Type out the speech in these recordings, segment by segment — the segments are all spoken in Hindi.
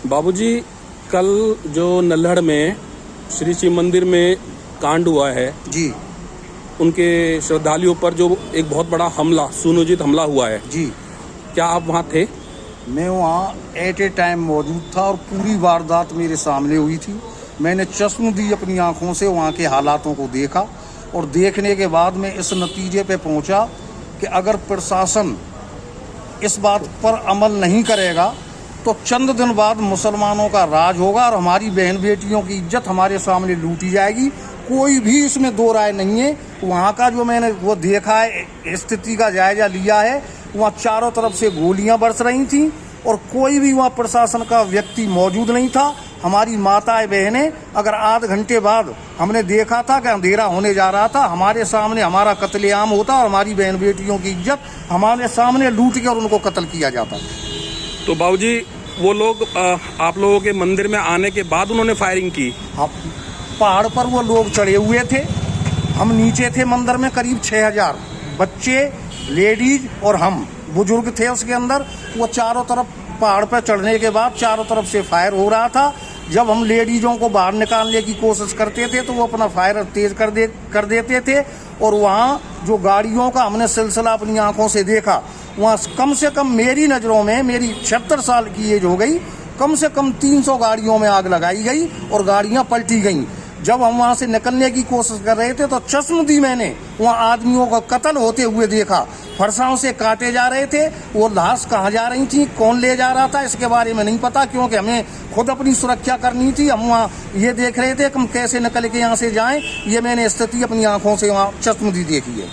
बाबूजी, कल जो नल्हड़ में श्री शिव मंदिर में कांड हुआ है जी उनके श्रद्धालुओं पर जो एक बहुत बड़ा हमला, सुनियोजित हमला हुआ है, जी क्या आप वहाँ थे? मैं वहाँ एट ए टाइम मौजूद था और पूरी वारदात मेरे सामने हुई थी। मैंने चश्मदीद अपनी आंखों से वहाँ के हालातों को देखा और देखने के बाद मैं इस नतीजे पे पहुँचा कि अगर प्रशासन इस बात पर अमल नहीं करेगा तो चंद दिन बाद मुसलमानों का राज होगा और हमारी बहन बेटियों की इज्जत हमारे सामने लूटी जाएगी। कोई भी इसमें दो राय नहीं है। वहाँ का जो मैंने वो देखा है, स्थिति का जायजा लिया है, वहाँ चारों तरफ से गोलियां बरस रही थीं और कोई भी वहाँ प्रशासन का व्यक्ति मौजूद नहीं था। हमारी माताएं बहनें, अगर आध घंटे बाद हमने देखा था कि अंधेरा होने जा रहा था, हमारे सामने हमारा कत्लेआम होता और हमारी बहन बेटियों की इज्जत हमारे सामने लूट के और उनको कत्ल किया जाता। तो बाबूजी, वो लोग आप लोगों के मंदिर में आने के बाद उन्होंने फायरिंग की? हाँ, पहाड़ पर वो लोग चढ़े हुए थे, हम नीचे थे मंदिर में। करीब 6000 बच्चे, लेडीज और हम बुजुर्ग थे उसके अंदर। वो चारों तरफ पहाड़ पर चढ़ने के बाद चारों तरफ से फायर हो रहा था। जब हम लेडीजों को बाहर निकालने की कोशिश करते थे तो वो अपना फायर तेज कर देते थे और वहाँ जो गाड़ियों का हमने सिलसिला अपनी आंखों से देखा, वहाँ कम से कम मेरी नज़रों में, मेरी 76 साल की एज हो गई, कम से कम 300 गाड़ियों में आग लगाई गई और गाड़ियाँ पलटी गईं। जब हम वहाँ से निकलने की कोशिश कर रहे थे तो चश्मदीद मैंने वहाँ आदमियों का कत्ल होते हुए देखा। फरसाओं से काटे जा रहे थे। वो लाश कहाँ जा रही थी, कौन ले जा रहा था, इसके बारे में नहीं पता, क्योंकि हमें खुद अपनी सुरक्षा करनी थी। हम वहाँ ये देख रहे थे कि हम कैसे निकल के यहाँ से जाएं। ये मैंने स्थिति अपनी आंखों से वहाँ चश्मदीद देखी है।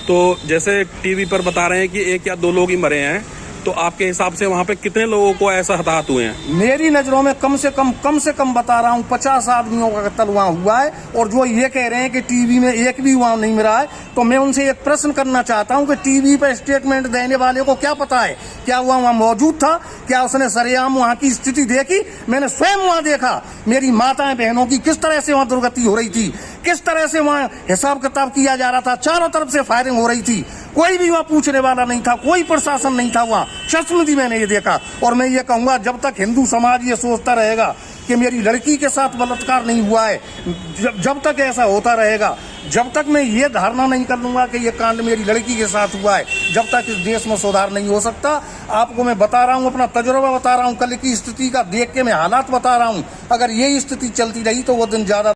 तो जैसे टीवी पर बता रहे हैं कि 1 या 2 लोग ही मरे हैं, तो आपके हिसाब से वहाँ पे कितने लोगों को ऐसा हताहत हुए हैं? मेरी नज़रों में कम से कम बता रहा हूँ 50 आदमियों का कत्ल वहाँ हुआ है। और जो ये कह रहे हैं कि टीवी में एक भी वहाँ नहीं मिला है, तो मैं उनसे एक प्रश्न करना चाहता हूँ कि टीवी पर स्टेटमेंट देने वाले को क्या पता है, क्या हुआ वहाँ मौजूद था, क्या उसने सरेआम वहाँ की स्थिति देखी? मैंने स्वयं वहाँ देखा, मेरी माताएं बहनों की किस तरह से वहाँ दुर्गति हो रही थी, किस तरह से वहाँ हिसाब किताब किया जा रहा था। चारों तरफ से फायरिंग हो रही थी, कोई भी वहाँ पूछने वाला नहीं था, कोई प्रशासन नहीं था वहाँ। चश्मदीद मैंने ये देखा। और मैं ये कहूँगा, जब तक हिंदू समाज ये सोचता रहेगा कि मेरी लड़की के साथ बलात्कार नहीं हुआ है, जब तक ऐसा होता रहेगा, जब तक मैं ये धारणा नहीं कर लूँगा कि ये कांड मेरी लड़की के साथ हुआ है, जब तक इस देश में सुधार नहीं हो सकता। आपको मैं बता रहा हूँ, अपना तजुर्बा बता रहा हूँ, कल की स्थिति का देख के मैं हालात बता रहा हूँ। अगर ये स्थिति चलती रही तो वो दिन ज़्यादा